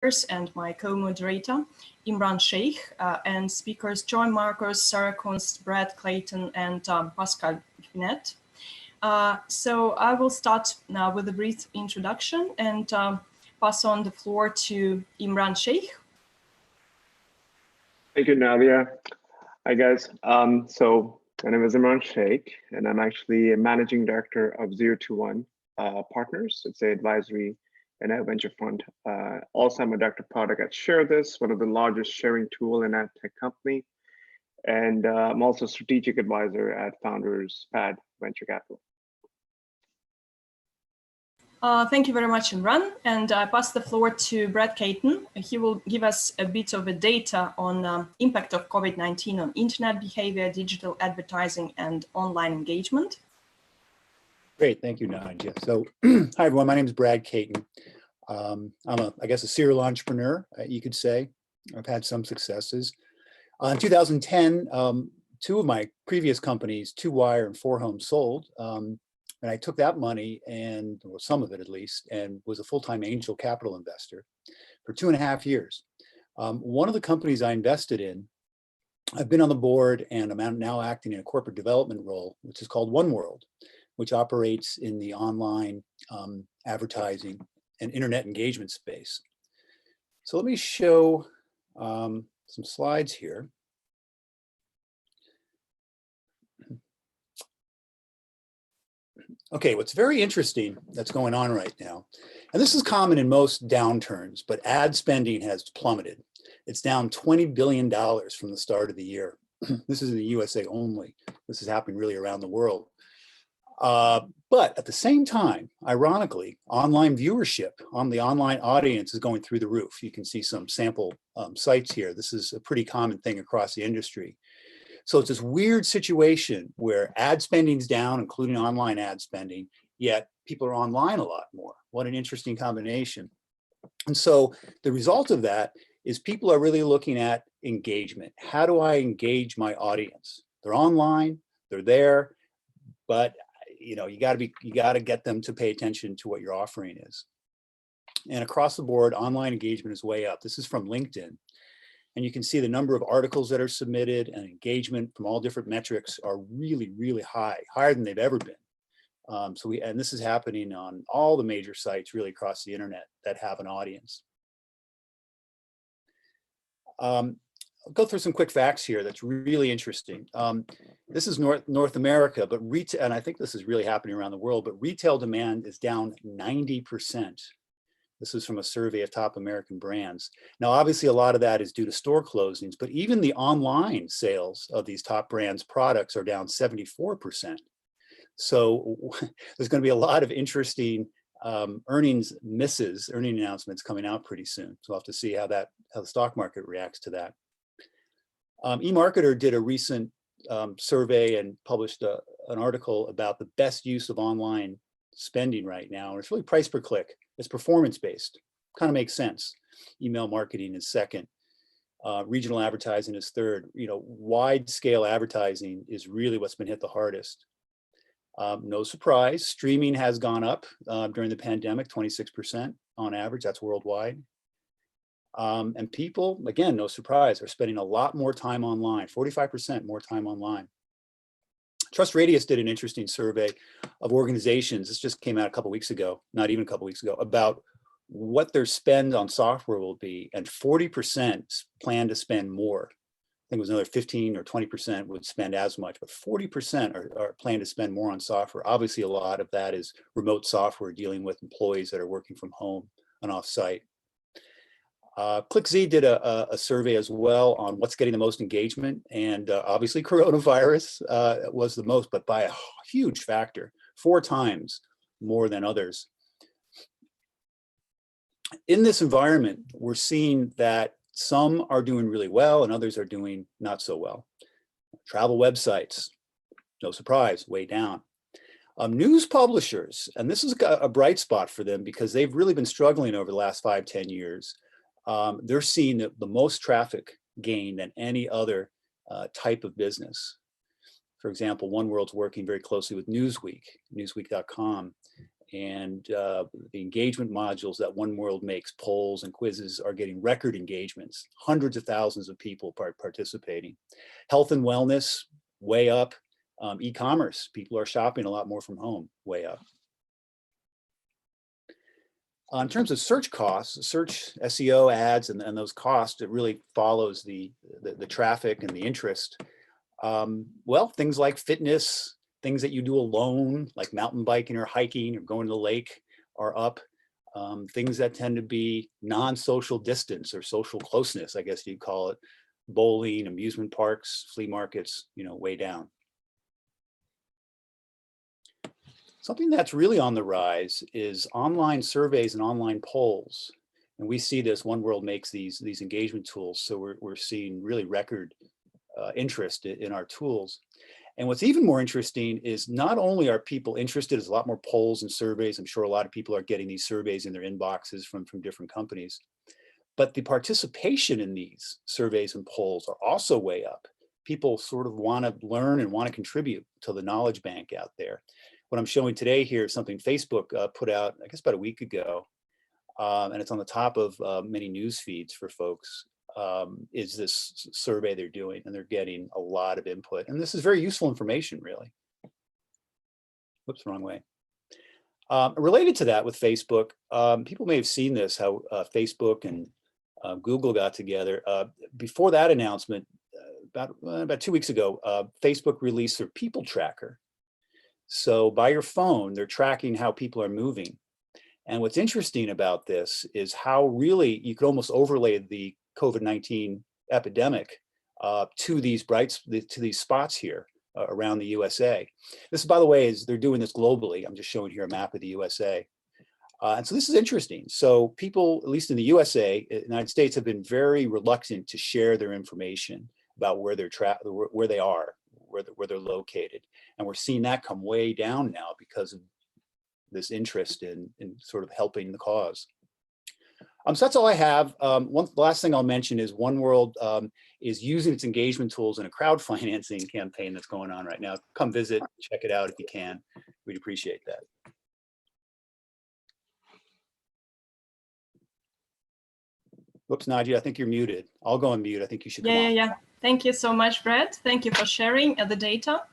and my co-moderator, Imran Sheikh, and speakers John Marcos, Sarah Kunst, Brad Clayton, and Pascal Finet. So I will start now with a brief introduction and pass on the floor to Imran Sheikh. Thank you, Nadia. Hi, guys. So my name is Imran Sheikh, and I'm actually a managing director of 021 Partners. It's an advisory and a venture fund. Also, I'm a director of product at ShareThis, one of the largest sharing tool and ad tech company. And I'm also a strategic advisor at Founders Pad Venture Capital. Thank you very much, Imran. And I pass the floor to Brad Clayton. He will give us a bit of a data on impact of COVID-19 on internet behavior, digital advertising, and online engagement. Great, thank you, Nadia. So, hi everyone, my name is Brad Clayton. I'm I guess a serial entrepreneur, you could say. I've had some successes. In 2010, two of my previous companies, 2Wire and 4Home, sold. And I took that money, and well, some of it at least, and was a full-time angel capital investor for 2.5 years. One of the companies I invested in, I've been on the board, and I'm now acting in a corporate development role, which is called One World, which operates in the online advertising and internet engagement space. So let me show some slides here. Okay, what's very interesting that's going on right now, and this is common in most downturns, but ad spending has plummeted. It's down $20 billion from the start of the year. This is in the USA only. This is happening really around the world. But at the same time, ironically, online viewership on the online audience is going through the roof. You can see some sample sites here. This is a pretty common thing across the industry. So it's this weird situation where ad spending's down, including online ad spending, yet people are online a lot more. What an interesting combination. And so the result of that is people are really looking at engagement. How do I engage my audience? They're online, they're there, but you know, you got to get them to pay attention to what your offering is. And across the board, online engagement is way up. This is from LinkedIn. And you can see the number of articles that are submitted and engagement from all different metrics are really, really high, higher than they've ever been. And this is happening on all the major sites really across the internet that have an audience. I'll go through some quick facts here that's really interesting. This is North America, but retail, and I think this is really happening around the world, but retail demand is down 90%. This is from a survey of top American brands. Now, obviously, a lot of that is due to store closings, but even the online sales of these top brands' products are down 74%. So there's going to be a lot of interesting earning announcements coming out pretty soon. So we'll have to see how the stock market reacts to that. eMarketer did a recent survey and published an article about the best use of online spending right now. And it's really price per click. It's performance-based, kind of makes sense. Email marketing is second. Regional advertising is third. You know, wide scale advertising is really what's been hit the hardest. No surprise, streaming has gone up during the pandemic, 26% on average, that's worldwide. And people, again, no surprise, are spending a lot more time online, 45% more time online. Trust Radius did an interesting survey of organizations. This just came out a couple weeks ago, not even a couple weeks ago, about what their spend on software will be. And 40% plan to spend more. I think it was another 15 or 20% would spend as much, but 40% are plan to spend more on software. Obviously, a lot of that is remote software dealing with employees that are working from home and off-site. ClickZ did a survey as well on what's getting the most engagement, and obviously coronavirus was the most, but by a huge factor, 4 times more than others. In this environment, we're seeing that some are doing really well and others are doing not so well. Travel websites, no surprise, way down. News publishers, and this is a bright spot for them because they've really been struggling over the last 5-10 years. They're seeing the most traffic gain than any other type of business. For example, One World's working very closely with Newsweek, Newsweek.com, And the engagement modules that One World makes, polls and quizzes, are getting record engagements, hundreds of thousands of people participating. Health and wellness, way up. E-commerce, people are shopping a lot more from home, way up. In terms of search costs, search SEO ads and those costs, it really follows the traffic and the interest. Well, things like fitness, things that you do alone, like mountain biking or hiking or going to the lake, are up. Things that tend to be non-social distance or social closeness, I guess you'd call it, bowling, amusement parks, flea markets, way down. Something that's really on the rise is online surveys and online polls. And we see this, One World makes these engagement tools. So we're seeing really record interest in our tools. And what's even more interesting is not only are people interested, there's a lot more polls and surveys. I'm sure a lot of people are getting these surveys in their inboxes from different companies, but the participation in these surveys and polls are also way up. People sort of want to learn and want to contribute to the knowledge bank out there. What I'm showing today here is something Facebook put out, I guess about a week ago, and it's on the top of many news feeds for folks, is this survey they're doing, and they're getting a lot of input. And this is very useful information, really. Whoops, wrong way. Related to that with Facebook, people may have seen this, how Facebook and Google got together. Before that announcement, about 2 weeks ago, Facebook released their people tracker. So by your phone, they're tracking how people are moving. And what's interesting about this is how really you could almost overlay the COVID-19 epidemic to these spots here around the USA. This, by the way, is they're doing this globally. I'm just showing here a map of the USA. And so this is interesting. So people, at least in the USA, United States, have been very reluctant to share their information about where they are, where they're located. And we're seeing that come way down now because of this interest in sort of helping the cause. So that's all I have. The last thing I'll mention is One World is using its engagement tools in a crowdfunding campaign that's going on right now. Come visit, check it out if you can. We'd appreciate that. Whoops, Nadia, I think you're muted. I'll go on mute. I think you should come on. Yeah. Thank you so much, Brett. Thank you for sharing the data.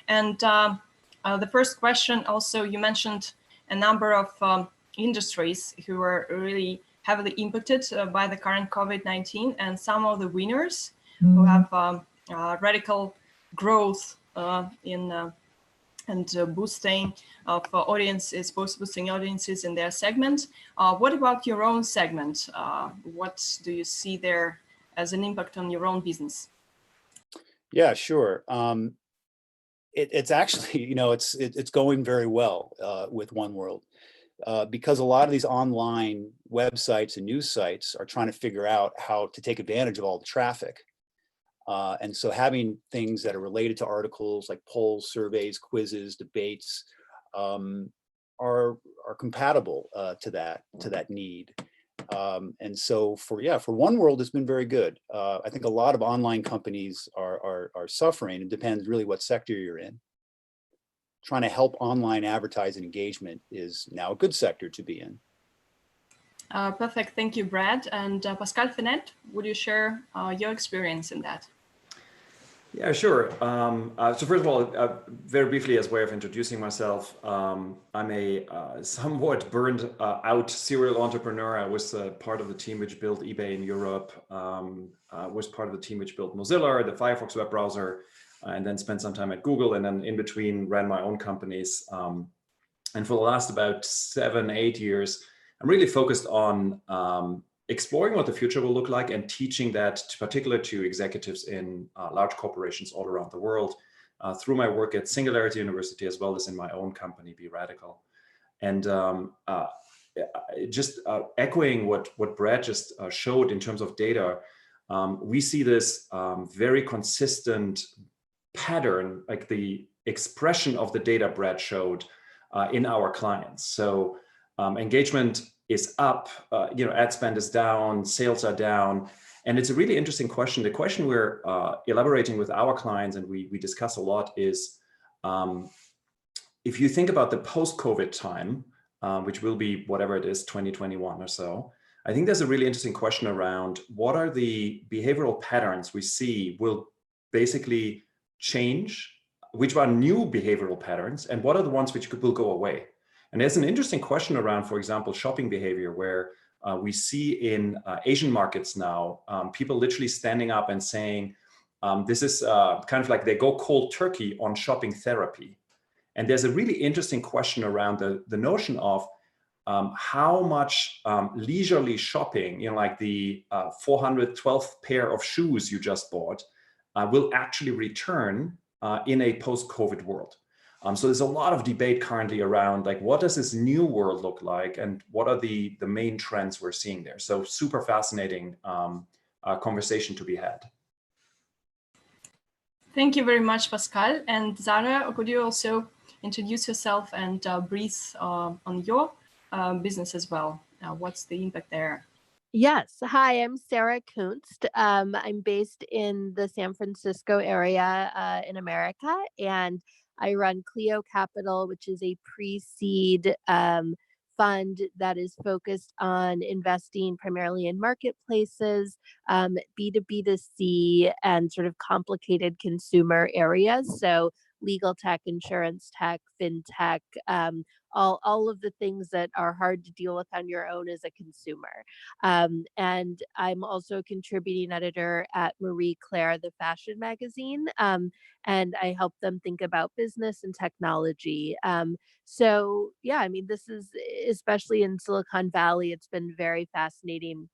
And the first question also, you mentioned a number of industries who are really heavily impacted by the current COVID-19, and some of the winners who have radical growth and boosting of audiences, boosting audiences in their segment. What about your own segment? What do you see there as an impact on your own business? Yeah, sure. It's actually, it's going very well with One World because a lot of these online websites and news sites are trying to figure out how to take advantage of all the traffic. And so having things that are related to articles like polls, surveys, quizzes, debates are compatible to that need. And so for One World, it's been very good. I think a lot of online companies are suffering. It depends really what sector you're in. Trying to help online advertising engagement is now a good sector to be in. Perfect. Thank you, Brad. And Pascal Finet, would you share your experience in that? Yeah, sure. So first of all, very briefly, as a way of introducing myself, I'm a somewhat burned out serial entrepreneur. I was part of the team which built eBay in Europe, was part of the team which built Mozilla, the Firefox web browser, and then spent some time at Google, and then in between ran my own companies. And for the last about 7-8 years, I'm really focused on exploring what the future will look like and teaching that, particularly to executives in large corporations all around the world through my work at Singularity University, as well as in my own company, Be Radical. And just echoing what Brad just showed in terms of data, we see this very consistent pattern, like the expression of the data Brad showed in our clients. So engagement is up, ad spend is down, sales are down. And it's a really interesting question. The question we're elaborating with our clients, and we discuss a lot, is if you think about the post-COVID time, which will be whatever it is, 2021 or so, I think there's a really interesting question around what are the behavioral patterns we see will basically change, which are new behavioral patterns, and what are the ones which will go away. And there's an interesting question around, for example, shopping behavior, where we see in Asian markets now, people literally standing up and saying, this is kind of like they go cold turkey on shopping therapy. And there's a really interesting question around the notion of how much leisurely shopping, like the 412th pair of shoes you just bought, will actually return in a post-COVID world. So there's a lot of debate currently around, like, what does this new world look like, and what are the main trends we're seeing there? So super fascinating conversation to be had. Thank you very much, Pascal. And Zara, could you also introduce yourself and breathe on your business as well? What's the impact there? Yes. Hi, I'm Sarah Kunst. I'm based in the San Francisco area in America, and I run Clio Capital, which is a pre-seed fund that is focused on investing primarily in marketplaces, B2B2C, and sort of complicated consumer areas. So legal tech, insurance tech, fintech, all of the things that are hard to deal with on your own as a consumer. And I'm also a contributing editor at Marie Claire, the fashion magazine, and I help them think about business and technology. So yeah, I mean, this is, especially in Silicon Valley, it's been very fascinating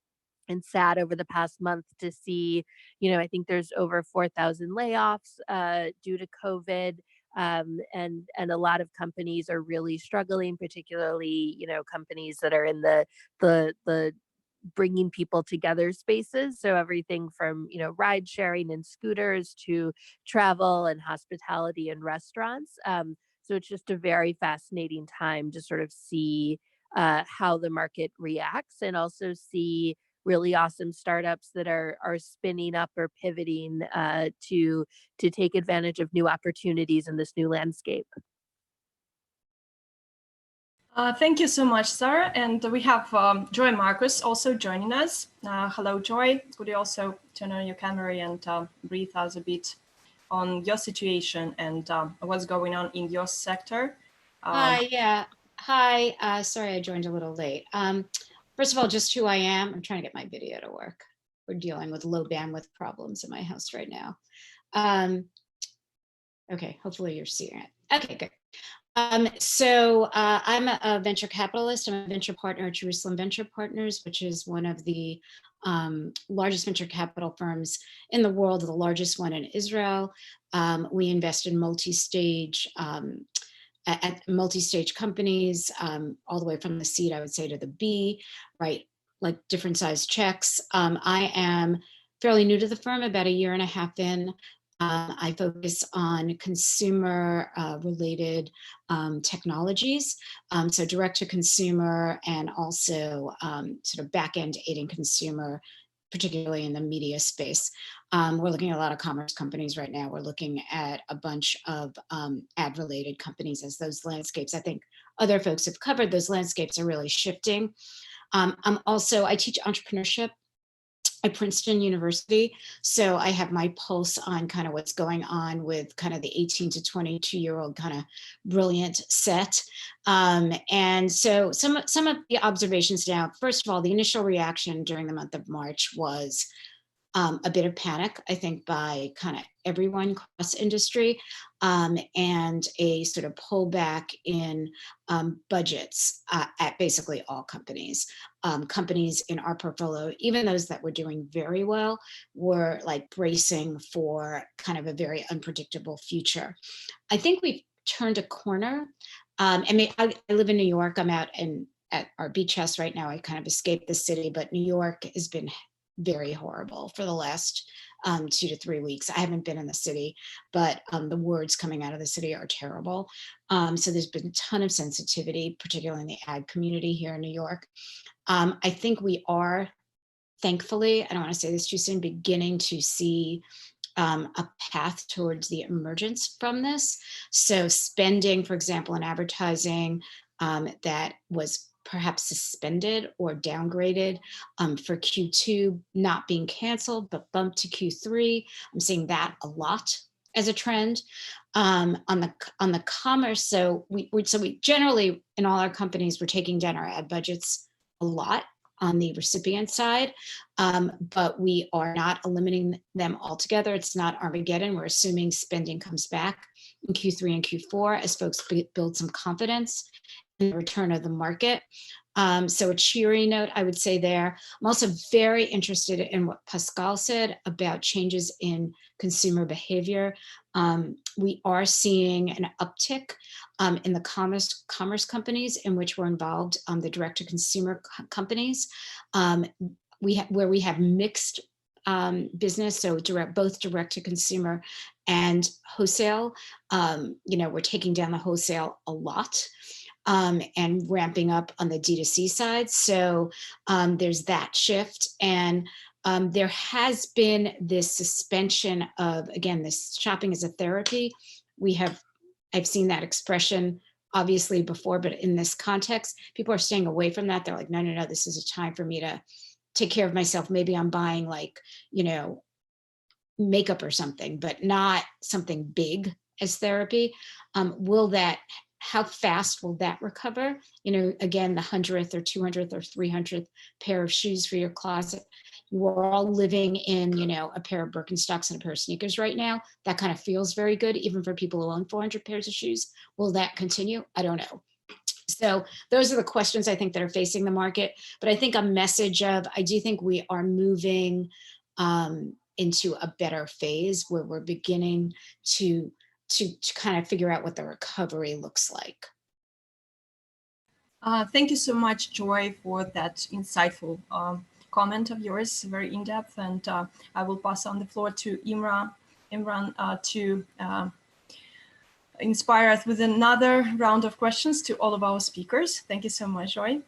and sad over the past month to see, I think there's over 4,000 layoffs due to COVID. And a lot of companies are really struggling, particularly, companies that are in the bringing people together spaces. So everything from, ride sharing and scooters to travel and hospitality and restaurants. So it's just a very fascinating time to sort of see how the market reacts, and also see really awesome startups that are spinning up or pivoting to take advantage of new opportunities in this new landscape. Thank you so much, Sarah. And we have Joy Marcus also joining us. Hello, Joy. Could you also turn on your camera and brief us a bit on your situation and what's going on in your sector? Hi, hi. Sorry, I joined a little late. First of all, just who I am. I'm trying to get my video to work. We're dealing with low bandwidth problems in my house right now. Okay, hopefully you're seeing it. Okay, good. So I'm a venture capitalist. I'm a venture partner at Jerusalem Venture Partners, which is one of the largest venture capital firms in the world, the largest one in Israel. We invest in multi-stage companies, all the way from the seed, I would say, to the B, right? Like different size checks. I am fairly new to the firm, about a year and a half in. I focus on consumer related technologies, so direct to consumer, and also sort of back end aiding consumer, particularly in the media space. We're looking at a lot of commerce companies right now. We're looking at a bunch of ad related companies as those landscapes. I think other folks have covered, those landscapes are really shifting. I teach entrepreneurship at Princeton University. So I have my pulse on kind of what's going on with kind of the 18 to 22-year-old kind of brilliant set. And so some of the observations now, first of all, the initial reaction during the month of March was a bit of panic, I think, by kind of everyone across industry, and a sort of pullback in budgets at basically all companies. Companies in our portfolio, even those that were doing very well, were like bracing for kind of a very unpredictable future. I think we've turned a corner. I live in New York. I'm out at our beach house right now. I kind of escaped the city, but New York has been very horrible for the last 2 to 3 weeks. I haven't been in the city, but the words coming out of the city are terrible. So there's been a ton of sensitivity, particularly in the ad community here in New York. I think we are, thankfully, I don't want to say this too soon, beginning to see a path towards the emergence from this. So spending, for example, in advertising, that was perhaps suspended or downgraded for Q2, not being canceled, but bumped to Q3. I'm seeing that a lot as a trend. On the commerce, so we generally, in all our companies, we're taking down our ad budgets a lot on the recipient side, but we are not eliminating them altogether. It's not Armageddon. We're assuming spending comes back in Q3 and Q4 as folks build some confidence in the return of the market. So a cheery note, I would say there. I'm also very interested in what Pascal said about changes in consumer behavior. We are seeing an uptick in the commerce companies in which we're involved, the direct-to-consumer companies, where we have mixed business, so both direct-to-consumer and wholesale. We're taking down the wholesale a lot. And ramping up on the D2C side. So there's that shift. And there has been this suspension of, again, this shopping as a therapy. I've seen that expression obviously before, but in this context, people are staying away from that. They're like, no, this is a time for me to take care of myself. Maybe I'm buying like, makeup or something, but not something big as therapy. How fast will that recover? Again, the 100th or 200th or 300th pair of shoes for your closet. We're all living in, a pair of Birkenstocks and a pair of sneakers right now. That kind of feels very good, even for people who own 400 pairs of shoes. Will that continue? I don't know. So those are the questions I think that are facing the market. But I think a message of, I do think we are moving into a better phase where we're beginning to kind of figure out what the recovery looks like. Thank you so much, Joy, for that insightful comment of yours, very in-depth. And I will pass on the floor to Imran to inspire us with another round of questions to all of our speakers. Thank you so much, Joy.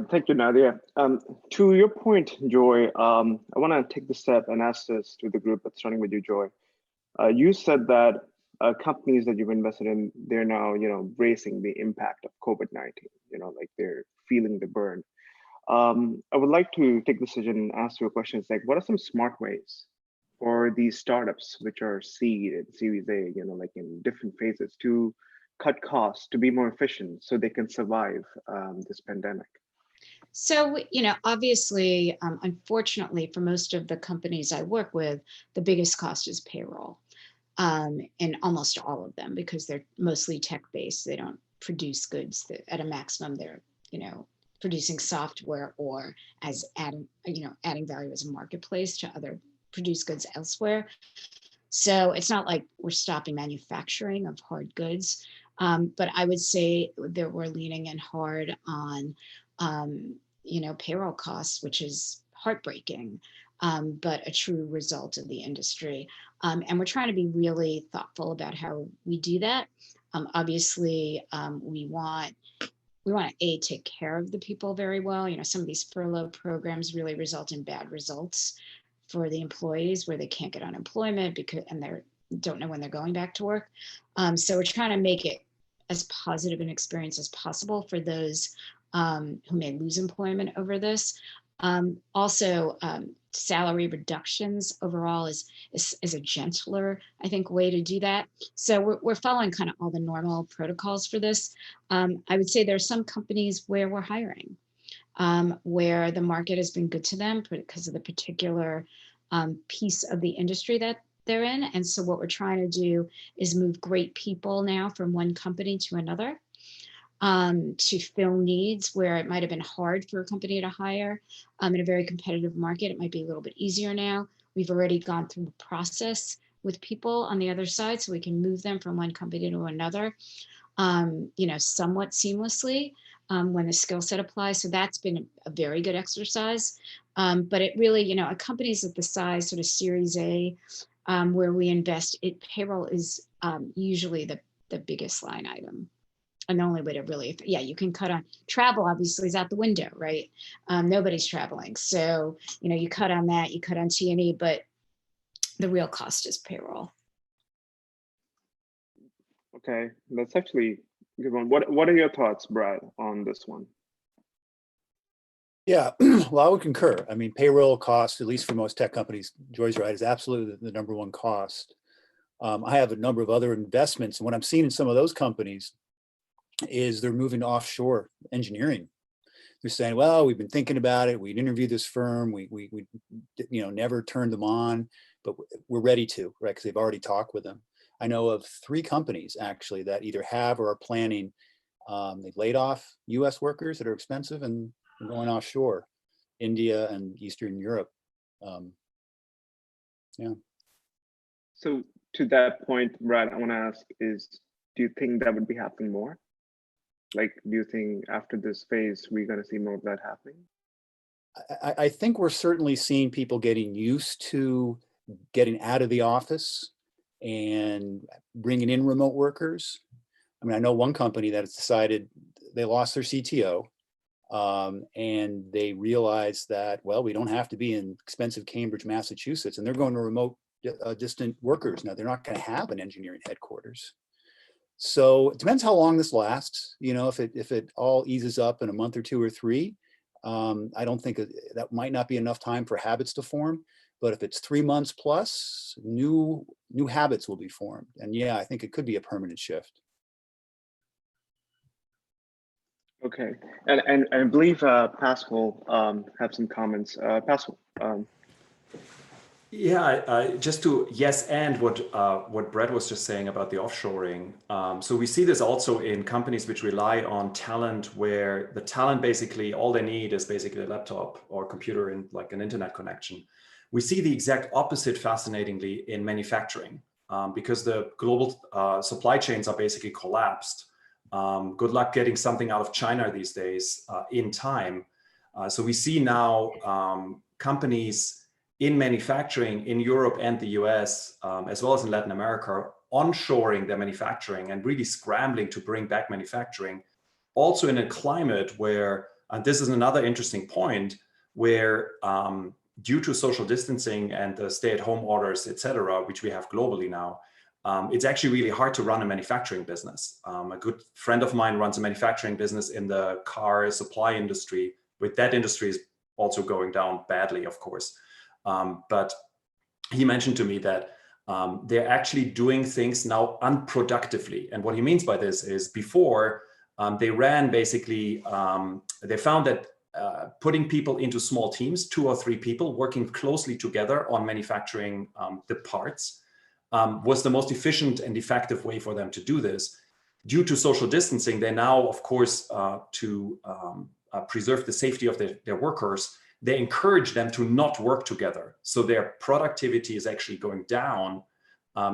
Thank you, Nadia. To your point, Joy, I want to take the step and ask this to the group, but starting with you, Joy. You said that companies that you've invested in, they're now, bracing the impact of COVID-19, like they're feeling the burn. I would like to take this decision and ask you a question. It's like, what are some smart ways for these startups, which are seed and Series A, like in different phases, to cut costs, to be more efficient so they can survive this pandemic? So, obviously, unfortunately, for most of the companies I work with, the biggest cost is payroll. And almost all of them, because they're mostly tech-based. They don't produce goods at a maximum. They're, producing software or as adding value as a marketplace to other produced goods elsewhere. So it's not like we're stopping manufacturing of hard goods, but I would say that we're leaning in hard on, payroll costs, which is heartbreaking, but a true result of the industry. And we're trying to be really thoughtful about how we do that. Obviously, we want to take care of the people very well. Some of these furlough programs really result in bad results for the employees, where they can't get unemployment and they don't know when they're going back to work. So we're trying to make it as positive an experience as possible for those who may lose employment over this. Also, salary reductions overall is a gentler, I think, way to do that. So we're following kind of all the normal protocols for this. I would say there are some companies where we're hiring, where the market has been good to them because of the particular piece of the industry that they're in. And so what we're trying to do is move great people now from one company to another, to fill needs where it might have been hard for a company to hire. In a very competitive market, it might be a little bit easier now. We've already gone through the process with people on the other side, so we can move them from one company to another, somewhat seamlessly when the skill set applies. So that's been a very good exercise. But it really, companies at the size, sort of Series A, where we invest, payroll is usually the biggest line item. And the only way to really, you can cut on travel, obviously, is out the window, right? Nobody's traveling. So, you cut on that, you cut on T&E, but the real cost is payroll. Okay, that's actually Good one. What are your thoughts, Brad, on this one? Yeah, well, I would concur. I mean, payroll cost, at least for most tech companies, Joy's right, is absolutely the number one cost. I have a number of other investments, and what I'm seeing in some of those companies is they're moving to offshore engineering. They're saying, well, we've been thinking about it. We'd interview this firm. We never turned them on, but we're ready to, right? Because they've already talked with them. I know of 3 companies actually that either have or are planning. They've laid off US workers that are expensive and going offshore, India and Eastern Europe. Yeah. So to that point, Brad, I want to ask is, do you think that would be happening more? Like, do you think after this phase, we're going to see more of that happening? I think we're certainly seeing people getting used to getting out of the office and bringing in remote workers. I mean, I know one company that has decided they lost their CTO, and they realized that, well, we don't have to be in expensive Cambridge, Massachusetts, and they're going to remote distant workers. Now, they're not going to have an engineering headquarters. So it depends how long this lasts. You know, if it all eases up in a month or 2 or 3, I don't think that might not be enough time for habits to form. But if it's 3 months plus, new habits will be formed. And yeah, I think it could be a permanent shift. Okay, and I believe Pascal have some comments. Pascal. Yeah, just to yes, and what Brett was just saying about the offshoring. So we see this also in companies which rely on talent, where the talent basically all they need is basically a laptop or computer and like an internet connection. We see the exact opposite, fascinatingly, in manufacturing, because the global supply chains are basically collapsed. Good luck getting something out of China these days in time. So we see now companies in manufacturing in Europe and the US, as well as in Latin America, onshoring their manufacturing and really scrambling to bring back manufacturing. Also in a climate where, and this is another interesting point, where due to social distancing and the stay-at-home orders, et cetera, which we have globally now, it's actually really hard to run a manufacturing business. A good friend of mine runs a manufacturing business in the car supply industry, with that industry is also going down badly, of course. But he mentioned to me that they're actually doing things now unproductively. And what he means by this is before they ran basically, they found that putting people into small teams, 2 or 3 people working closely together on manufacturing the parts was the most efficient and effective way for them to do this. Due to social distancing, they now, of course, to preserve the safety of their workers, they encourage them to not work together. So their productivity is actually going down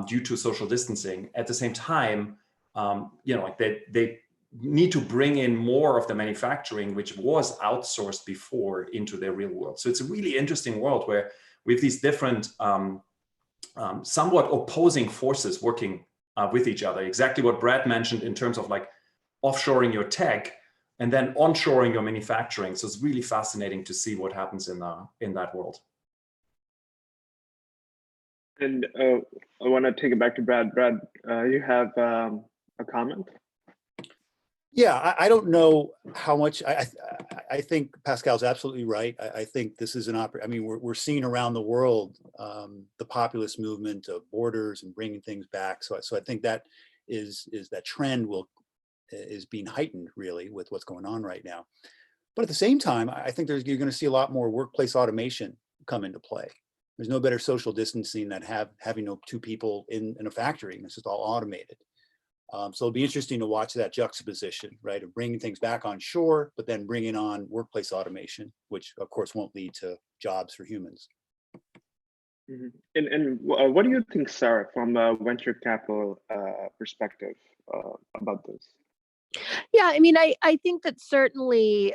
due to social distancing. At the same time, like they need to bring in more of the manufacturing, which was outsourced before, into their real world. So it's a really interesting world where we have these different, somewhat opposing forces working with each other. Exactly what Brad mentioned in terms of like offshoring your tech, and then onshoring your manufacturing. So it's really fascinating to see what happens in that world. And I want to take it back to Brad. Brad, you have a comment? Yeah, I don't know how much. I think Pascal's absolutely right. I think this is I mean, we're seeing around the world the populist movement of borders and bringing things back. So I think that is that trend is being heightened really with what's going on right now. But at the same time, I think you're going to see a lot more workplace automation come into play. There's no better social distancing than having 2 people in a factory, and it's just all automated. So it'll be interesting to watch that juxtaposition, right, of bringing things back on shore, but then bringing on workplace automation, which of course won't lead to jobs for humans. Mm-hmm. And what do you think, Sarah, from a venture capital perspective about this? Yeah, I mean, I think that certainly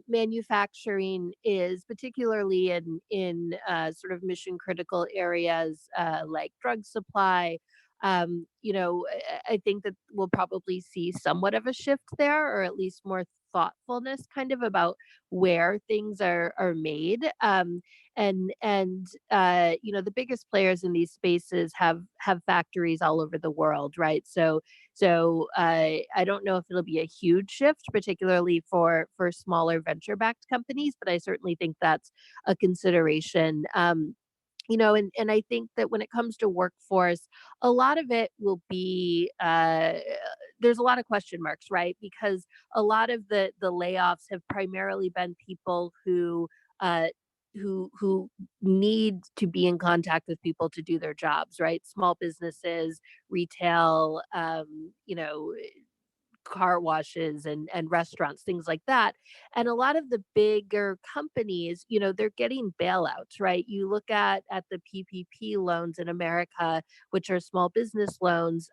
manufacturing is, particularly in sort of mission critical areas like drug supply, You know, I think that we'll probably see somewhat of a shift there, or at least more thoughtfulness kind of about where things are made. And you know, the biggest players in these spaces have factories all over the world, right? So I don't know if it'll be a huge shift, particularly for smaller venture backed companies, but I certainly think that's a consideration. You know, and I think that when it comes to workforce, a lot of it will be there's a lot of question marks, right? Because a lot of the layoffs have primarily been people uh, who need to be in contact with people to do their jobs, right? Small businesses, retail, you know, car washes and restaurants, things like that. And a lot of the bigger companies, you know, they're getting bailouts, right? You look at the PPP loans in America, which are small business loans.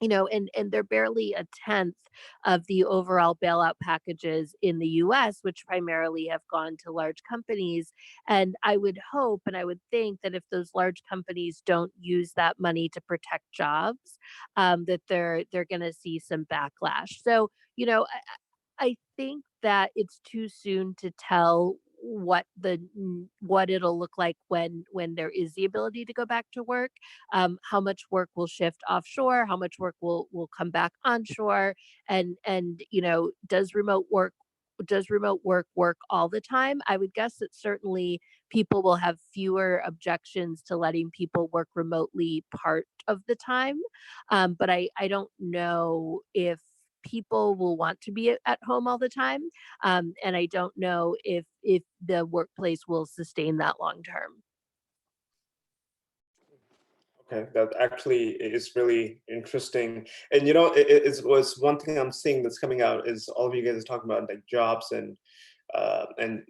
You know, and they're barely a tenth of the overall bailout packages in the US, which primarily have gone to large companies. And I would hope and I would think that if those large companies don't use that money to protect jobs, that they're going to see some backlash. So, you know, I think that it's too soon to tell what it'll look like when there is the ability to go back to work. How much work will shift offshore, how much work will come back onshore, and you know, does remote work work all the time? I would guess that certainly people will have fewer objections to letting people work remotely part of the time. But I don't know if people will want to be at home all the time. And I don't know if the workplace will sustain that long term. Okay, that actually is really interesting. And you know, it was one thing I'm seeing that's coming out is all of you guys are talking about like jobs and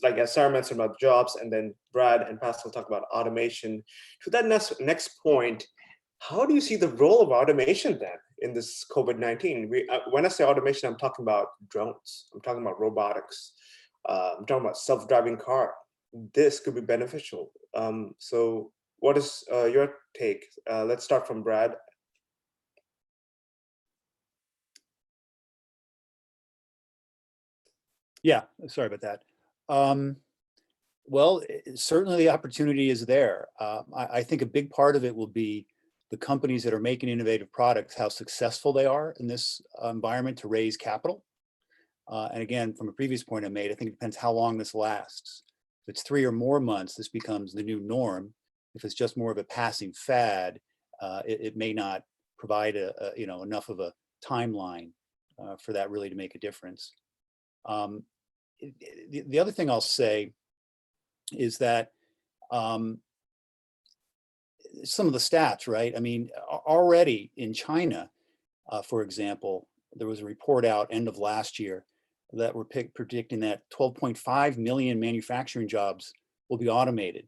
like as Sarah mentioned about jobs, and then Brad and Pascal talk about automation. To that next point, how do you see the role of automation then in this COVID-19? When I say automation, I'm talking about drones. I'm talking about robotics. I'm talking about self-driving car. This could be beneficial. So what is your take? Let's start from Brad. Yeah, sorry about that. Well, certainly the opportunity is there. I think a big part of it will be the companies that are making innovative products, how successful they are in this environment to raise capital. And again, from a previous point I made, I think it depends how long this lasts. If it's 3 or more months, this becomes the new norm. If it's just more of a passing fad, it may not provide you know, enough of a timeline for that really to make a difference. The other thing I'll say is that some of the stats, right? I mean, already in China, for example, there was a report out end of last year that were predicting that 12.5 million manufacturing jobs will be automated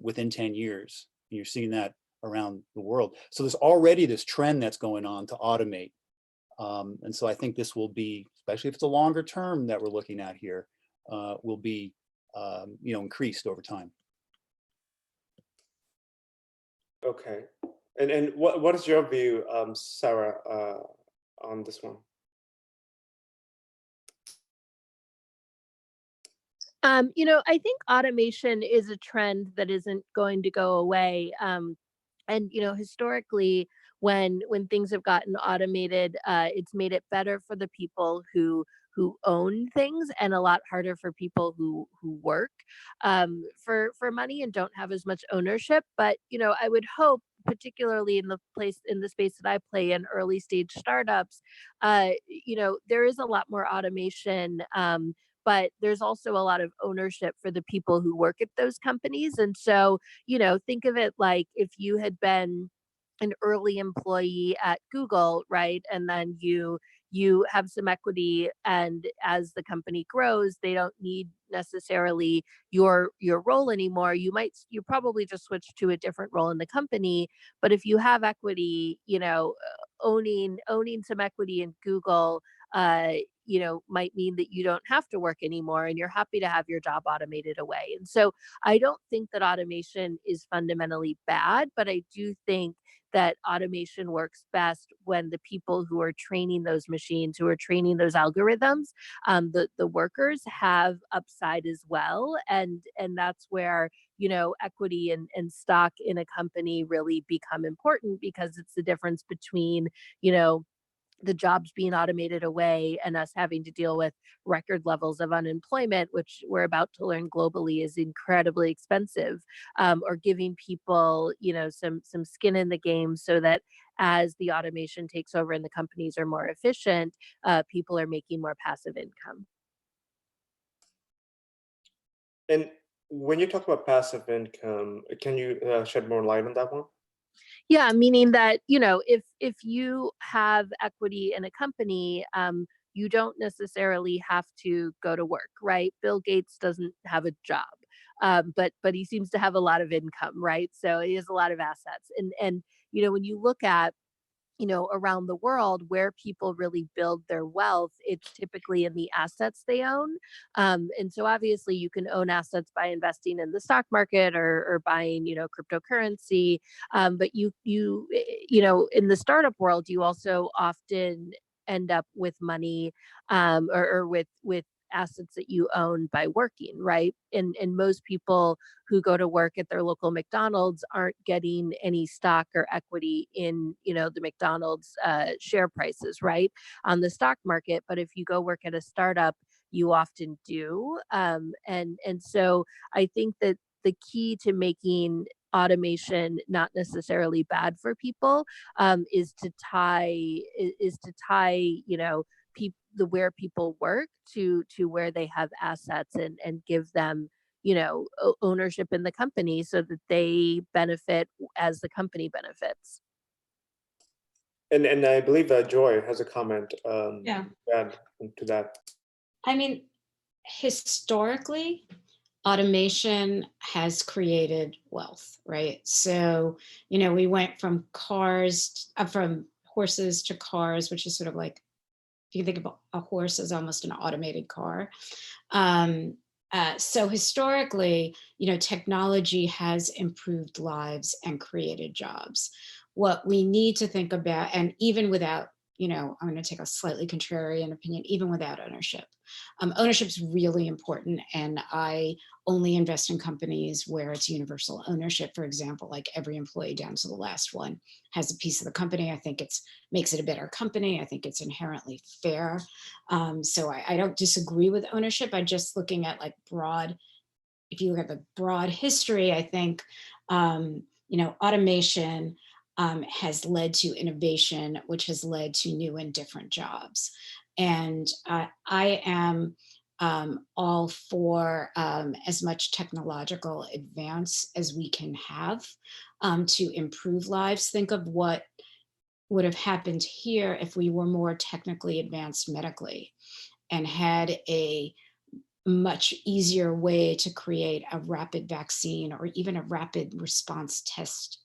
within 10 years. And you're seeing that around the world. So there's already this trend that's going on to automate. And so I think this will be, especially if it's a longer term that we're looking at here, will be you know, increased over time. Okay, and what is your view, Sarah, on this one? You know, I think automation is a trend that isn't going to go away. And you know, historically, when things have gotten automated, it's made it better for the people who own things and a lot harder for people who work for money and don't have as much ownership. But you know, I would hope, particularly in the space that I play in, early stage startups, you know, there is a lot more automation. But there's also a lot of ownership for the people who work at those companies. And so, you know, think of it like if you had been an early employee at Google, right? And then you have some equity, and as the company grows, they don't need necessarily your role anymore. You probably just switch to a different role in the company. But if you have equity, you know, owning some equity in Google, you know, might mean that you don't have to work anymore and you're happy to have your job automated away. And so I don't think that automation is fundamentally bad, but I do think that automation works best when the people who are training those machines, who are training those algorithms, the workers have upside as well. And that's where, you know, equity and stock in a company really become important, because it's the difference between, you know, the jobs being automated away and us having to deal with record levels of unemployment, which we're about to learn globally is incredibly expensive, or giving people, you know, some skin in the game, so that as the automation takes over and the companies are more efficient, people are making more passive income. And when you talk about passive income, can you shed more light on that one? Yeah, meaning that, you know, if you have equity in a company, you don't necessarily have to go to work, right? Bill Gates doesn't have a job, but he seems to have a lot of income, right? So he has a lot of assets, and you know, when you look at, you know, around the world where people really build their wealth, it's typically in the assets they own. And so obviously you can own assets by investing in the stock market, or buying, you know, cryptocurrency. But you know, in the startup world, you also often end up with money, or with assets that you own by working, right? And most people who go to work at their local McDonald's aren't getting any stock or equity in, you know, the McDonald's share prices, right, on the stock market. But if you go work at a startup, you often do. And so I think that the key to making automation not necessarily bad for people, is to tie, you know, where people work to where they have assets, and give them, you know, ownership in the company, so that they benefit as the company benefits. And I believe that Joy has a comment Yeah. to add to that. I mean, historically, automation has created wealth, right? So, you know, we went from from horses to cars, which is sort of like, if you think about a horse as almost an automated car. So historically, you know, technology has improved lives and created jobs. What we need to think about, and even without, you know, I'm going to take a slightly contrarian opinion, even without ownership. Ownership is really important, and I only invest in companies where it's universal ownership. For example, like every employee down to the last one has a piece of the company. I think it makes it a better company. I think it's inherently fair. So I don't disagree with ownership. I'm just looking at like broad, if you look at the broad history, I think, you know, automation has led to innovation, which has led to new and different jobs. And I am all for as much technological advance as we can have to improve lives. Think of what would have happened here if we were more technically advanced medically and had a much easier way to create a rapid vaccine or even a rapid response test.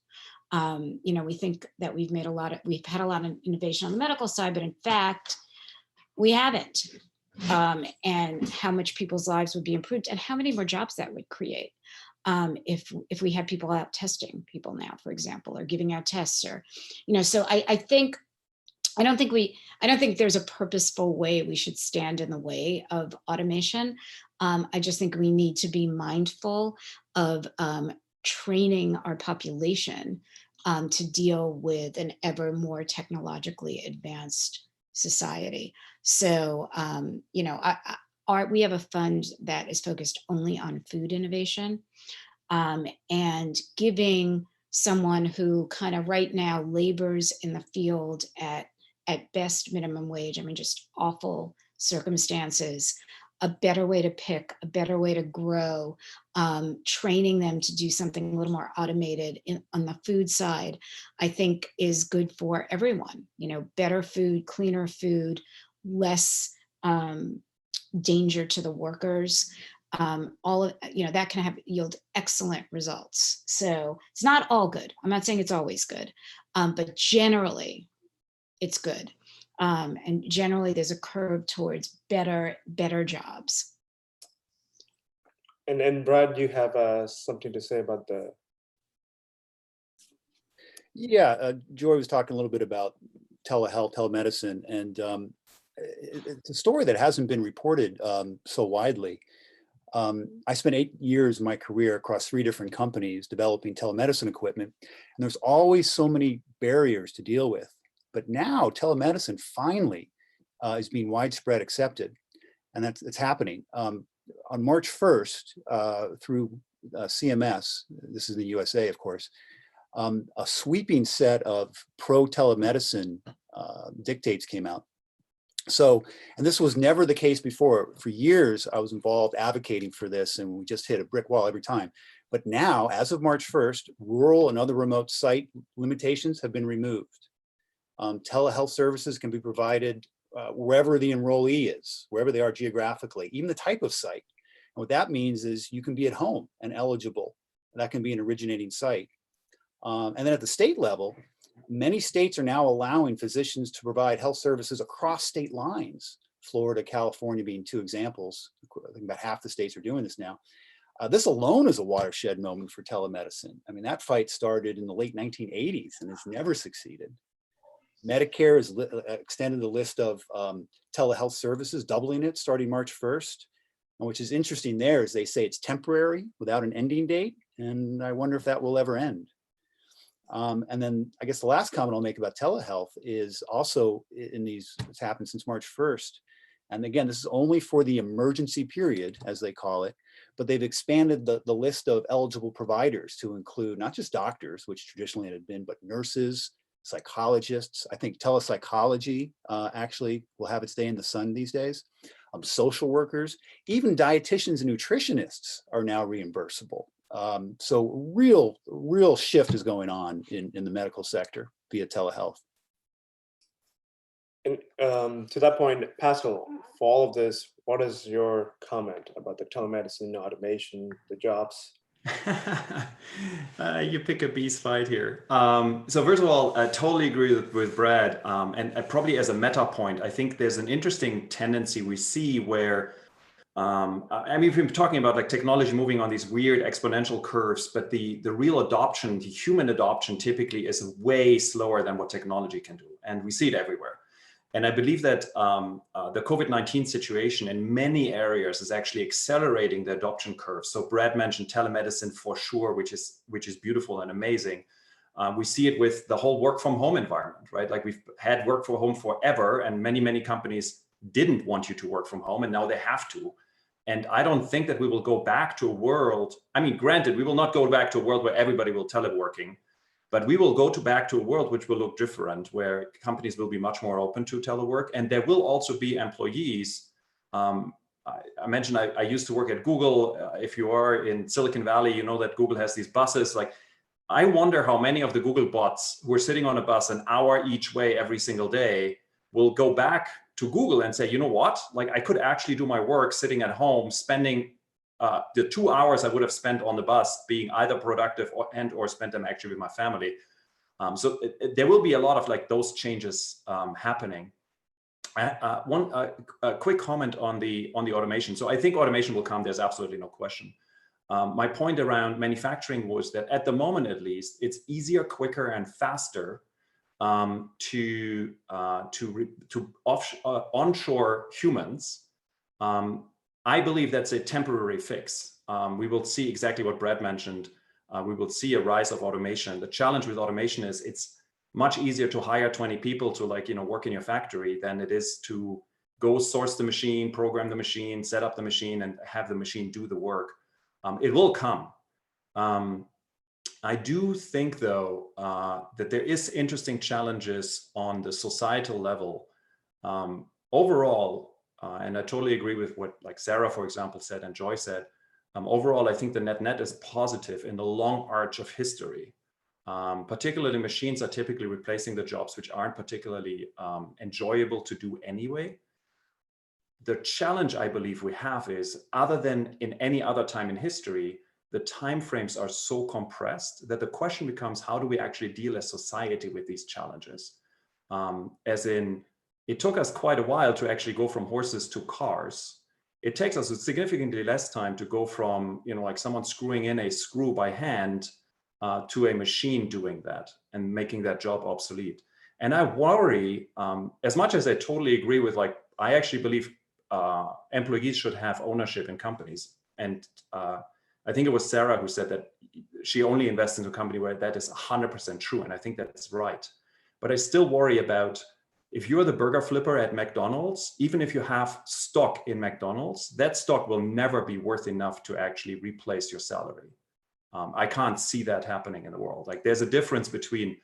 You know, we think that we've had a lot of innovation on the medical side, but in fact, we haven't. And how much people's lives would be improved, and how many more jobs that would create if we had people out testing people now, for example, or giving out tests, or, you know. So I don't think there's a purposeful way we should stand in the way of automation. I just think we need to be mindful of training our population to deal with an ever more technologically advanced society. So, you know, we have a fund that is focused only on food innovation, and giving someone who kind of right now labors in the field at best minimum wage, I mean, just awful circumstances, a better way to pick, a better way to grow, training them to do something a little more automated on the food side, I think is good for everyone. You know, better food, cleaner food, less danger to the workers. All of, you know, that can yield excellent results. So it's not all good. I'm not saying it's always good, but generally it's good. And generally there's a curve towards better jobs. And Brad, you have something to say about the. Yeah, Joy was talking a little bit about telehealth, telemedicine, and it's a story that hasn't been reported so widely. I spent 8 years of my career across 3 different companies developing telemedicine equipment, and there's always so many barriers to deal with. But now telemedicine finally is being widespread accepted, and it's happening. On March 1st, through CMS, this is in the USA, of course, a sweeping set of pro-telemedicine dictates came out. So, and this was never the case before. For years, I was involved advocating for this, and we just hit a brick wall every time. But now, as of March 1st, rural and other remote site limitations have been removed. Telehealth services can be provided wherever the enrollee is, wherever they are geographically, even the type of site. And what that means is you can be at home and eligible. That can be an originating site. And then at the state level, many states are now allowing physicians to provide health services across state lines. Florida, California being 2 examples. I think about half the states are doing this now. This alone is a watershed moment for telemedicine. I mean, that fight started in the late 1980s and has never succeeded. Medicare has extended the list of telehealth services, doubling it starting March 1st. And which is interesting there is they say it's temporary without an ending date. And I wonder if that will ever end. And then I guess the last comment I'll make about telehealth is also in these, it's happened since March 1st. And again, this is only for the emergency period, as they call it, but they've expanded the list of eligible providers to include not just doctors, which traditionally it had been, but nurses, psychologists. I think telepsychology actually will have its day in the sun these days. Social workers, even dietitians and nutritionists are now reimbursable. So real shift is going on in the medical sector via telehealth. And to that point, Pascal, for all of this, what is your comment about the telemedicine, automation, the jobs? You pick a beast fight here. So first of all, I totally agree with Brad. And probably as a meta point, I think there's an interesting tendency we see where, I mean, we've been talking about like technology moving on these weird exponential curves, but the real adoption, the human adoption typically is way slower than what technology can do. And we see it everywhere. And I believe that the COVID-19 situation in many areas is actually accelerating the adoption curve. So Brad mentioned telemedicine for sure, which is beautiful and amazing. We see it with the whole work from home environment, right? Like we've had work from home forever, and many companies didn't want you to work from home, and now they have to. And I don't think that we will go back to a world, I mean, granted, we will not go back to a world where everybody will teleworking, but we will go back to a world which will look different, where companies will be much more open to telework. And there will also be employees. I mentioned I used to work at Google. If you are in Silicon Valley, you know that Google has these buses. Like, I wonder how many of the Google bots who are sitting on a bus an hour each way every single day will go back to Google and say, you know what, like I could actually do my work sitting at home, spending the 2 hours I would have spent on the bus being either productive or spent them actually with my family. So there will be a lot of like those changes happening. One quick comment on the automation. So I think automation will come. There's absolutely no question. My point around manufacturing was that at the moment, at least, it's easier, quicker, and faster to onshore humans. I believe that's a temporary fix. We will see exactly what Brad mentioned. We will see a rise of automation. The challenge with automation is it's much easier to hire 20 people to work in your factory than it is to go source the machine, program the machine, set up the machine, and have the machine do the work. It will come. I do think, though, that there is interesting challenges on the societal level. Overall, and I totally agree with what like Sarah, for example, said and Joy said, overall, I think the net is positive in the long arch of history. Particularly machines are typically replacing the jobs which aren't particularly enjoyable to do anyway. The challenge I believe we have is, other than in any other time in history, the timeframes are so compressed that the question becomes, how do we actually deal as society with these challenges? As in, it took us quite a while to actually go from horses to cars. It takes us significantly less time to go from, like someone screwing in a screw by hand to a machine doing that and making that job obsolete. And I worry, as much as I totally agree with, like, I actually believe employees should have ownership in companies. And I think it was Sarah who said that she only invests into a company where that is 100% true. And I think that's right. But I still worry about, if you're the burger flipper at McDonald's, even if you have stock in McDonald's, that stock will never be worth enough to actually replace your salary. I can't see that happening in the world. Like, there's a difference between,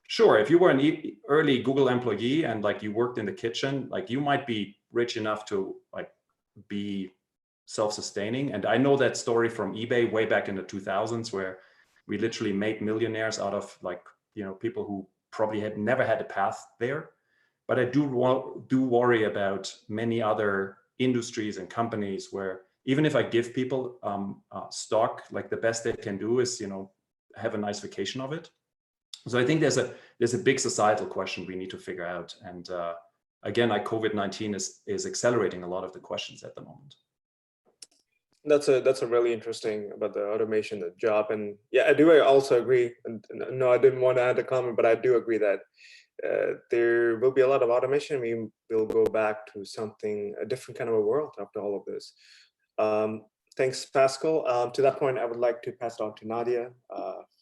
sure, if you were an early Google employee and like you worked in the kitchen, like you might be rich enough to like be self-sustaining. And I know that story from eBay way back in the 2000s, where we literally made millionaires out of, like, you know, people who probably had never had a path there. But I do worry about many other industries and companies where, even if I give people stock, like the best they can do is, you know, have a nice vacation of it. So I think there's a big societal question we need to figure out. And again, like COVID-19 is accelerating a lot of the questions at the moment. That's a really interesting about the automation, the job. And yeah, I also agree. And no, I didn't want to add a comment, but I do agree that there will be a lot of automation. We will go back to a different kind of a world after all of this. Thanks, Pascal. To that point, I would like to pass it on to Nadia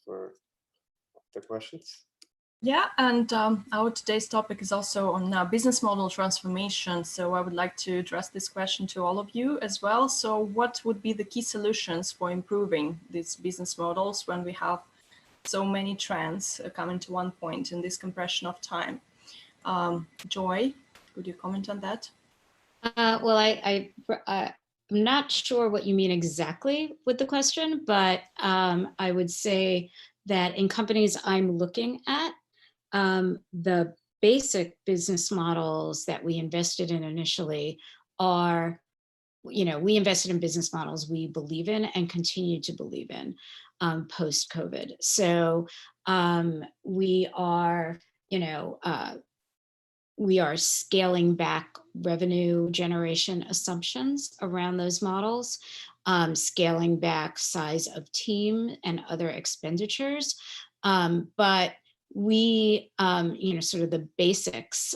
for the questions. Yeah, and our today's topic is also on business model transformation. So I would like to address this question to all of you as well. So what would be the key solutions for improving these business models when we have so many trends coming to one point in this compression of time? Joy, could you comment on that? Well, I'm not sure what you mean exactly with the question, but I would say that in companies I'm looking at, the basic business models that we invested in initially are, you know, we invested in business models we believe in and continue to believe in post-COVID. So we are, you know, we are scaling back revenue generation assumptions around those models, scaling back size of team and other expenditures. But we, you know, sort of the basics,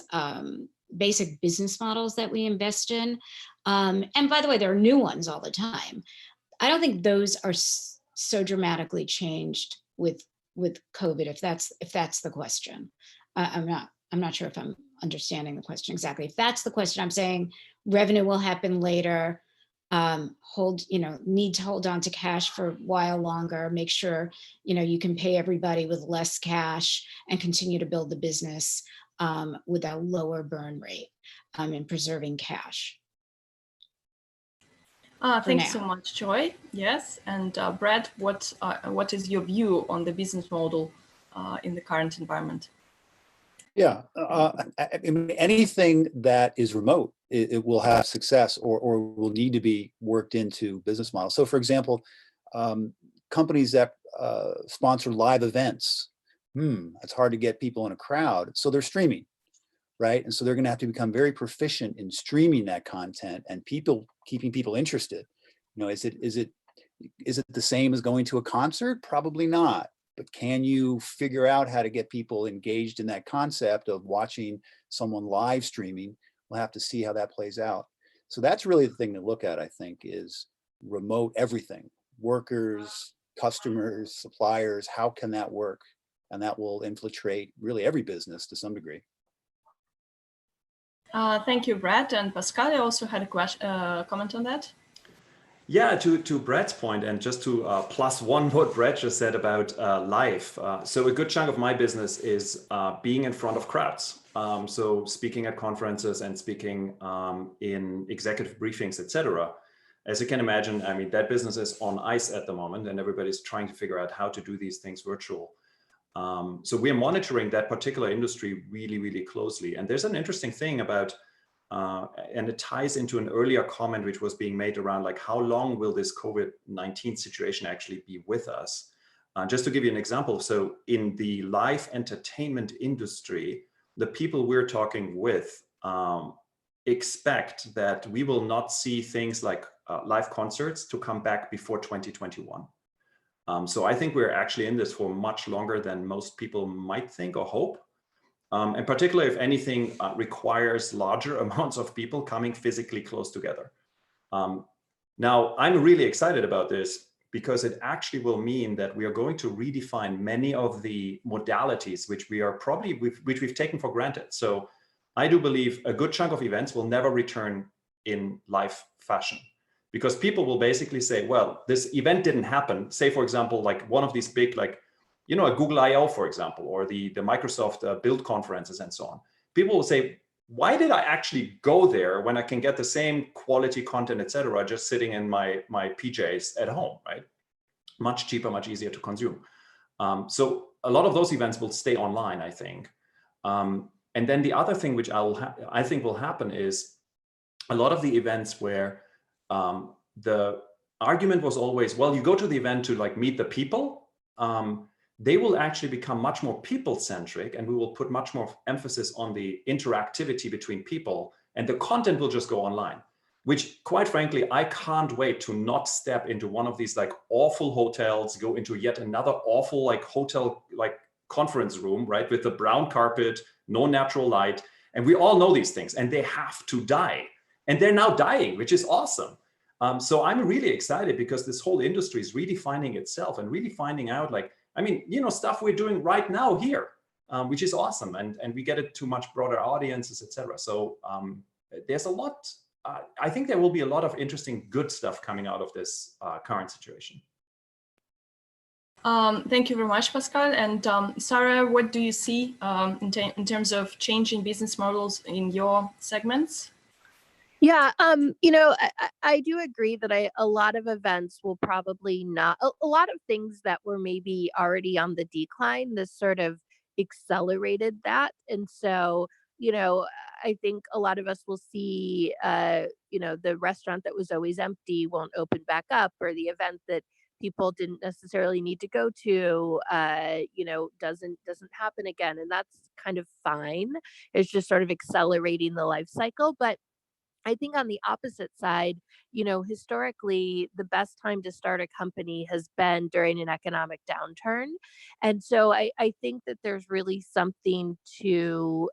basic business models that we invest in. And by the way, there are new ones all the time. I don't think those are so dramatically changed with COVID, if that's the question. I'm not sure if I'm understanding the question exactly. If that's the question, I'm saying revenue will happen later. Need to hold on to cash for a while longer, make sure, you know, you can pay everybody with less cash and continue to build the business with a lower burn rate and preserving cash. Thanks so much, Joy. Yes, and Brad, what is your view on the business model in the current environment? Yeah, I mean, anything that is remote, it will have success or will need to be worked into business models. So for example, companies that sponsor live events, it's hard to get people in a crowd. So they're streaming, right? And so they're gonna have to become very proficient in streaming that content and keeping people interested. You know, is it the same as going to a concert? Probably not. But can you figure out how to get people engaged in that concept of watching someone live streaming? We'll have to see how that plays out. So that's really the thing to look at, I think, is remote everything. Workers, customers, suppliers, how can that work? And that will infiltrate really every business to some degree. Thank you, Brad. And Pascal, I also had a comment on that. Yeah, to Brad's point, and just to plus one what Brad just said about live. So a good chunk of my business is being in front of crowds. So speaking at conferences and speaking in executive briefings, etc. As you can imagine, I mean, that business is on ice at the moment and everybody's trying to figure out how to do these things virtual. So we're monitoring that particular industry really, really closely. And there's an interesting thing about and it ties into an earlier comment which was being made around like how long will this COVID-19 situation actually be with us? Just to give you an example, so in the live entertainment industry, the people we're talking with expect that we will not see things like live concerts to come back before 2021. So I think we're actually in this for much longer than most people might think or hope. And particularly if anything requires larger amounts of people coming physically close together. Now, I'm really excited about this because it actually will mean that we are going to redefine many of the modalities which we've taken for granted. So I do believe a good chunk of events will never return in live fashion, because people will basically say, well, this event didn't happen. Say, for example, like one of these big, like, you know, a Google I/O, for example, or the Microsoft Build conferences and so on. People will say, why did I actually go there when I can get the same quality content, et cetera, just sitting in my PJs at home, right? Much cheaper, much easier to consume. So a lot of those events will stay online, I think. And then the other thing which I think will happen is a lot of the events where the argument was always, well, you go to the event to like meet the people. They will actually become much more people-centric, and we will put much more emphasis on the interactivity between people, and the content will just go online, which quite frankly, I can't wait to not step into one of these like awful hotels, go into yet another awful like hotel, like conference room, right? With the brown carpet, no natural light. And we all know these things, and they have to die. And they're now dying, which is awesome. So I'm really excited because this whole industry is redefining itself and really finding out, like, I mean, you know, stuff we're doing right now here, which is awesome. And we get it to much broader audiences, et cetera. So there's a lot, I think there will be a lot of interesting, good stuff coming out of this current situation. Thank you very much, Pascal. And Sarah, what do you see in terms of changing business models in your segments? Yeah, you know, I do agree that a lot of events will probably not, a lot of things that were maybe already on the decline, this sort of accelerated that. And so, you know, I think a lot of us will see, you know, the restaurant that was always empty won't open back up, or the event that people didn't necessarily need to go to, you know, doesn't happen again. And that's kind of fine. It's just sort of accelerating the life cycle. But I think on the opposite side, you know, historically, the best time to start a company has been during an economic downturn. And so I think that there's really something to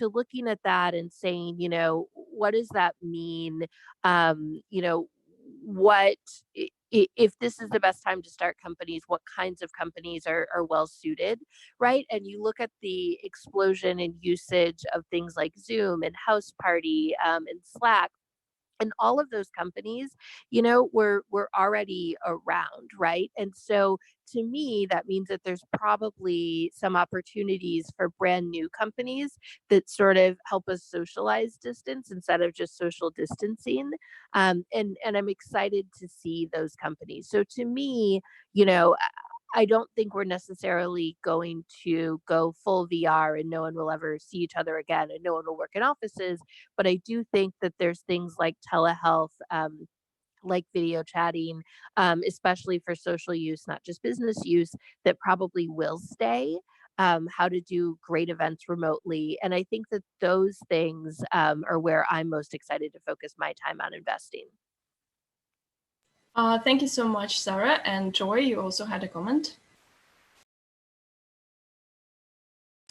looking at that and saying, you know, what does that mean? You know, what if this is the best time to start companies, what kinds of companies are well suited, right? And you look at the explosion in usage of things like Zoom and House Party and Slack, and all of those companies, you know, were already around, right? And so to me, that means that there's probably some opportunities for brand new companies that sort of help us socialize distance instead of just social distancing. And I'm excited to see those companies. So to me, you know, I don't think we're necessarily going to go full VR and no one will ever see each other again and no one will work in offices. But I do think that there's things like telehealth, like video chatting, especially for social use, not just business use, that probably will stay. How to do great events remotely. And I think that those things are where I'm most excited to focus my time on investing. Thank you so much, Sarah. And Joy, you also had a comment.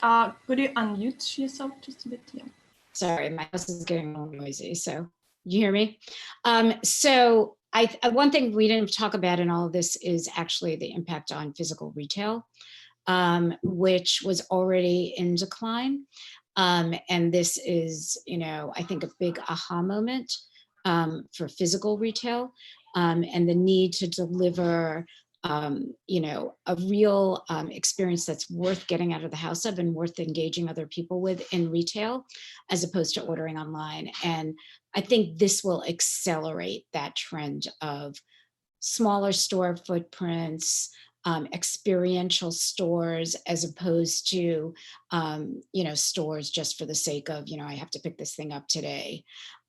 Could you unmute yourself just a bit? Yeah. Sorry, my house is getting a little noisy. So you hear me? So one thing we didn't talk about in all of this is actually the impact on physical retail, which was already in decline. And this is, you know, I think a big aha moment for physical retail. And the need to deliver, you know, a real experience that's worth getting out of the house of and worth engaging other people with in retail, as opposed to ordering online. And I think this will accelerate that trend of smaller store footprints, experiential stores, as opposed to, you know, stores just for the sake of, you know, I have to pick this thing up today.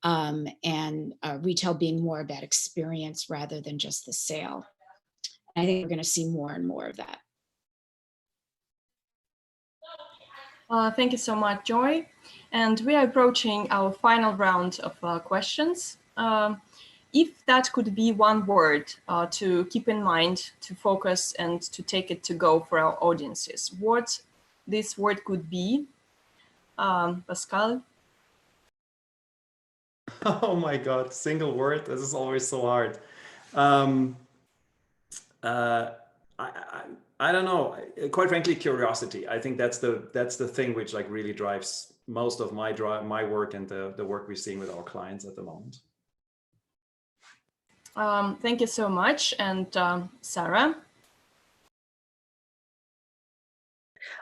And retail being more about experience rather than just the sale. I think we're going to see more and more of that. Thank you so much, Joy. And we are approaching our final round of questions. If that could be one word to keep in mind, to focus and to take it to go for our audiences, what this word could be, Pascal? Oh my God, single word. This is always so hard. Um, uh, I don't know. Quite frankly, curiosity. I think that's the thing which like really drives most of my work and the work we're seeing with our clients at the moment. Thank you so much. And Sarah?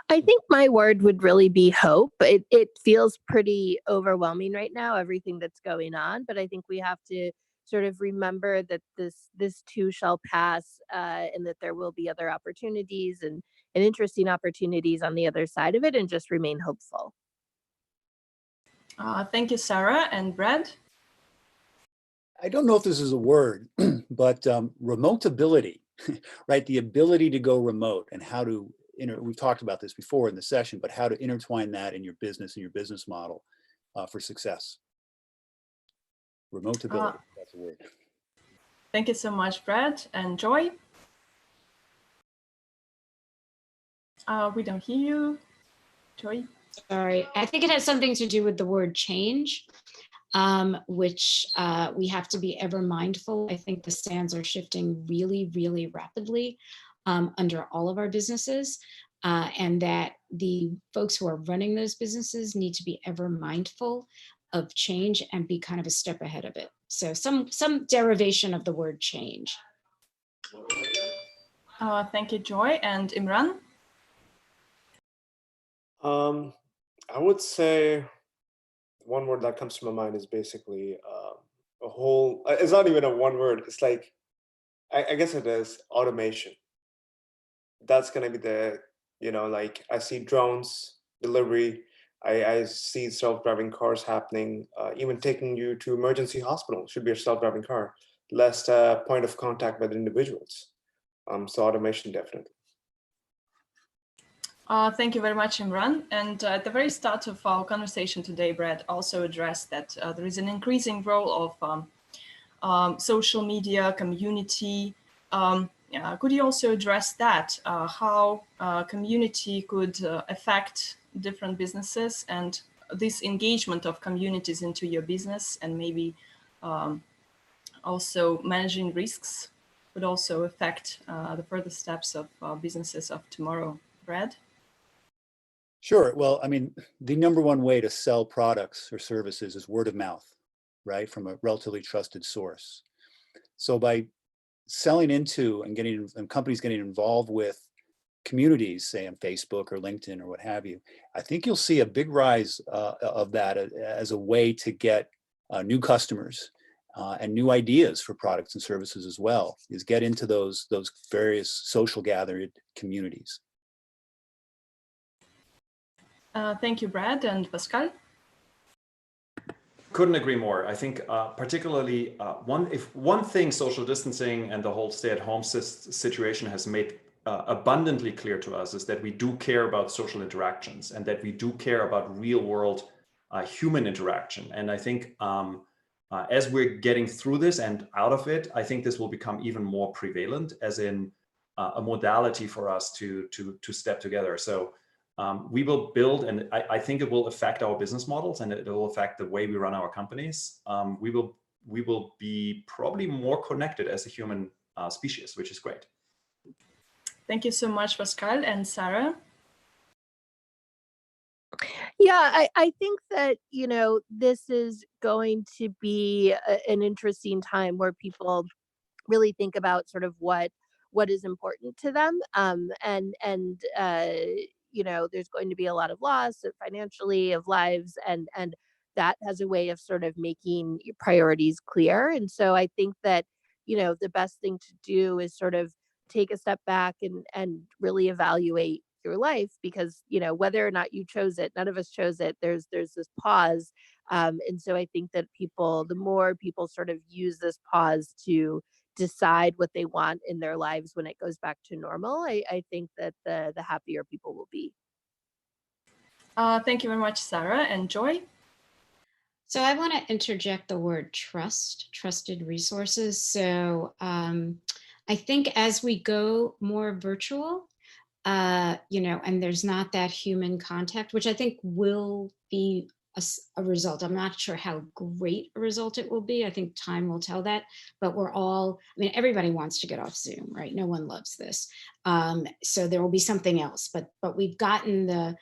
I think my word would really be hope. It feels pretty overwhelming right now, everything that's going on, but I think we have to sort of remember that this too shall pass, and that there will be other opportunities and interesting opportunities on the other side of it, and just remain hopeful. Thank you, Sarah. And Brad? I don't know if this is a word, but remoteability, right? The ability to go remote and how to, we've talked about this before in the session, but how to intertwine that in your business and your business model for success. Remoteability, that's a word. Thank you so much, Brad. And Joy? We don't hear you. Joy? Sorry, I think it has something to do with the word change, which we have to be ever mindful. I think the sands are shifting really, really rapidly under all of our businesses, and that the folks who are running those businesses need to be ever mindful of change and be kind of a step ahead of it. So some derivation of the word change. Thank you, Joy. And Imran? I would say one word that comes to my mind is basically a whole, it's not even a one word. It's like, I guess it is automation. That's going to be the, like I see drones, delivery. I see self-driving cars happening, even taking you to emergency hospital should be a self-driving car. Less point of contact with individuals. So automation, definitely. Thank you very much, Imran. And at the very start of our conversation today, Brad also addressed that there is an increasing role of social media, community. Could you also address that, how community could affect different businesses and this engagement of communities into your business, and maybe also managing risks would also affect the further steps of businesses of tomorrow? Brad? Sure. Well, I mean, the number one way to sell products or services is word of mouth, right? From a relatively trusted source. So by selling into and companies getting involved with communities, say on Facebook or LinkedIn or what have you, I think you'll see a big rise of that as a way to get new customers and new ideas for products and services as well, is get into those various social gathered communities. Thank you, Brad. And Pascal? Couldn't agree more. I think particularly one thing social distancing and the whole stay-at-home situation has made abundantly clear to us is that we do care about social interactions and that we do care about real-world human interaction. And I think as we're getting through this and out of it, I think this will become even more prevalent, as in a modality for us to step together. So we will build, and I think it will affect our business models and it will affect the way we run our companies. We will be probably more connected as a human species, which is great. Thank you so much, Pascal. And Sarah? Yeah, I think that, this is going to be an interesting time where people really think about sort of what is important to them, and there's going to be a lot of loss financially of lives, and that has a way of sort of making your priorities clear. And so I think that the best thing to do is sort of take a step back and really evaluate your life, because whether or not you chose it, none of us chose it. There's this pause, and so I think that the more people sort of use this pause to decide what they want in their lives when it goes back to normal, I think that the happier people will be. Thank you very much, Sarah. And Joy? So I want to interject the word trust, trusted resources. So I think as we go more virtual, and there's not that human contact, which I think will be a result. I'm not sure how great a result it will be. I think time will tell that, but everybody wants to get off Zoom, right? No one loves this. So there will be something else, but we got into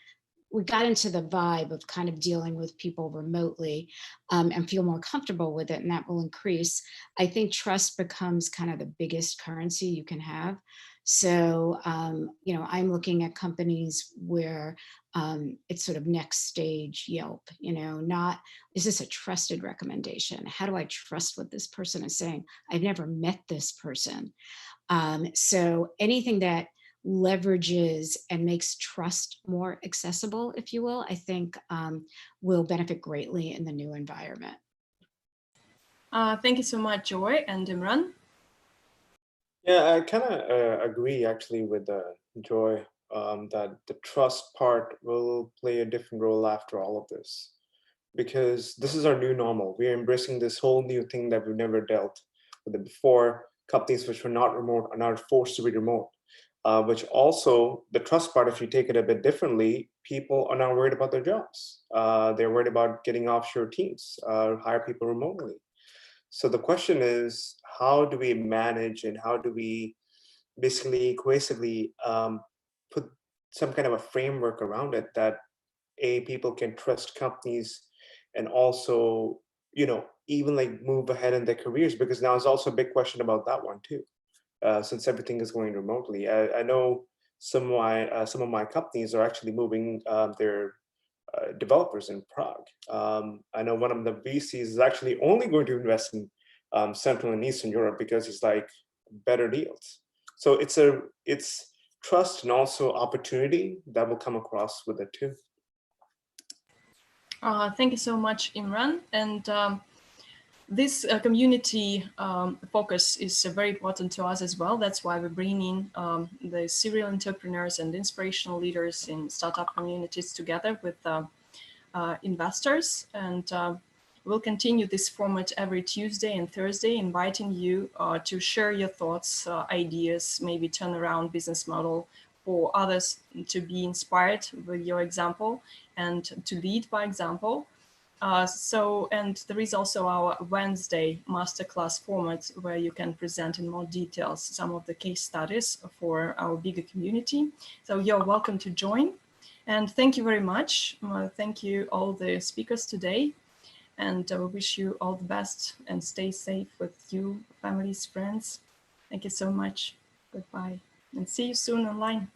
the vibe of kind of dealing with people remotely and feel more comfortable with it, and that will increase. I think trust becomes kind of the biggest currency you can have. So, I'm looking at companies where it's sort of next stage Yelp, not, is this a trusted recommendation? How do I trust what this person is saying? I've never met this person. So anything that leverages and makes trust more accessible, if you will, I think will benefit greatly in the new environment. Thank you so much, Joy and Imran. Yeah, I kind of agree actually with Joy that the trust part will play a different role after all of this, because this is our new normal. We are embracing this whole new thing that we've never dealt with it before. Companies which were not remote are now forced to be remote, which also the trust part, if you take it a bit differently, people are now worried about their jobs. They're worried about getting offshore teams, hire people remotely. So the question is, how do we manage and how do we basically cohesively put some kind of a framework around it that people can trust companies and also, even like move ahead in their careers, because now there's also a big question about that one too, since everything is going remotely. I know some of my companies are actually moving their developers in Prague. I know one of the VCs is actually only going to invest in Central and Eastern Europe because it's like better deals. So it's trust and also opportunity that will come across with it too. Thank you so much, Imran. And this community focus is very important to us as well. That's why we're bringing the serial entrepreneurs and inspirational leaders in startup communities together with investors. And we'll continue this format every Tuesday and Thursday, inviting you to share your thoughts, ideas, maybe turn around business model for others to be inspired with your example and to lead by example. And there is also our Wednesday masterclass format where you can present in more details some of the case studies for our bigger community. So you're welcome to join. And thank you very much. Thank you all the speakers today. And we wish you all the best and stay safe with you, families, friends. Thank you so much. Goodbye. And see you soon online.